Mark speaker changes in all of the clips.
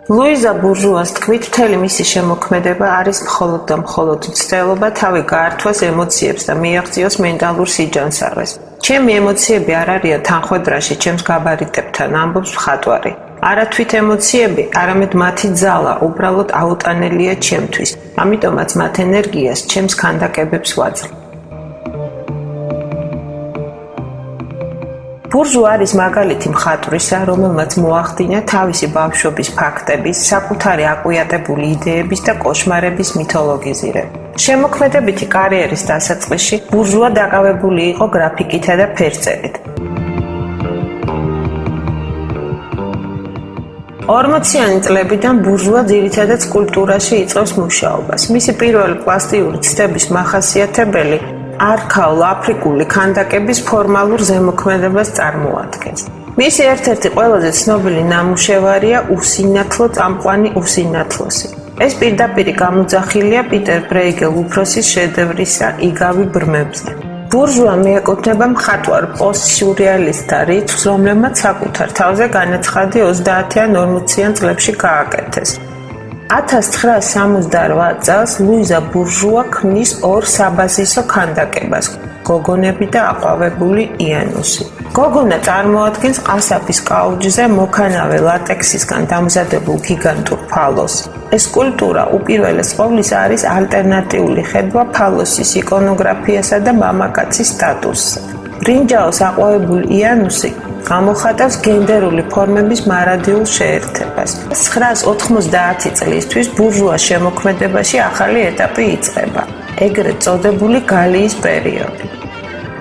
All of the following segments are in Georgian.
Speaker 1: ლუიზა ბურჟუას თქმით, მთელი მისი შემოქმედება არის მხოლოდ და მხოლოდ ცდელობა თავი გაართვას ემოციებს და მიაღწიოს მენტალურ სიჯანსაღეს. ჩემი ემოციები არ არიან თანხვედრაში ჩემს გაბარიტებთან, ამბობს მხატვარი. არა თვით ემოციები, არამედ მათი ძალა უბრალოდ აუტანელია ჩემთვის. ამიტომაც მათ ენერგიას ჩემს ქანდაკებებს ვაძლევ. ბურჟუ არის მაგალითი მხატვრისა, რომელმაც მოახდინა თავისი ბავშვობის ფაქტების, საკუთარი აკვიატებული იდეების და კოშმარების მითოლოგიზირება. შემოქმედებითი კარიერის დასაწყისში ბურჟუა დაკავებული იყო გრაფიკითა და ფერწერით. 40-იანი წლებიდან ბურჟუა ძირითადად სკულპტურაში იწყებს მუშაობას. მისი პირველი პლასტიკური ცდების მახასიათებელი არქაულ აფრიკული ქანდაკების ფორმალურ ზემოქმედებას წარმოადგენს. მისი ერთ-ერთი ყველაზე ცნობილი ნამუშევარია უსინათლო წამყვანი უსინათლოსი. ეს პირდაპირი გამოძახილია პიტერ ბრეიგელ უფროსის შედევრისა იგავი ბრმებზე. ბურჟუა მიეკუთვნება მხატვარ პოსტსიურეალისტთა რიცხვს, რომლებმაც საკუთარ თავზე განაცხადი 30-ან 40-იან წლებში გააკეთეს. 1968 წელს ლუიზა ბურჟუა ქმნის ორ საბაზისო ქანდაკებას: გოგონები და აყვავებული იანუსი. გოგონა წარმოადგენს ყასაფის კაუჭზე მოქანავე ლატექსისგან დამზადებულ გიგანტურ ფალოს. ეს სკულპტურა უპირველეს ყოვლისა არის ალტერნატიული ხედვა ფალოსის იკონოგრაფიასა და მამაკაცის სტატუსზე. ბრინჯაოს აყვავებული იანუსი გამოხატავს გენდერული ფორმების მარადიულ შეერთებას. 990 წლისთვის ბურჟუას შემოქმედებაში ახალი ეტაპი იწყება, ეგრეთ წოდებული გალიის პერიოდი.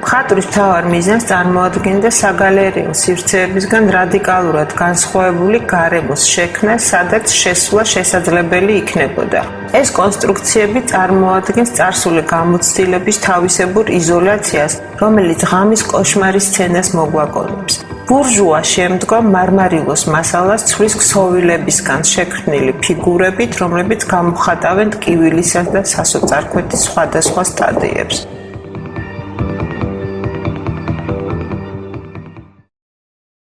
Speaker 1: მხატვრის მთავარ მიზანს წარმოადგენდა საგალერეო სივრცეებისგან რადიკალურად განსხვავებული გარემოს შექმნა, სადაც შესვლა შესაძლებელი იქნებოდა. ეს კონსტრუქციები წარმოადგენს წარსული გამოცდილების თავისებურ იზოლაციას, რომელიც ღამის კოშმარის სცენას მოგვაგონებს. ბურჟუა შემდგომ მარმარილოს მასალას ცვლის ქსოვილებისგან შექმნილი ფიგურებით, რომლებიც გამოხატავენ ტკივილისას და სასოწარკვეთის სხვადასხვა სტადიებს.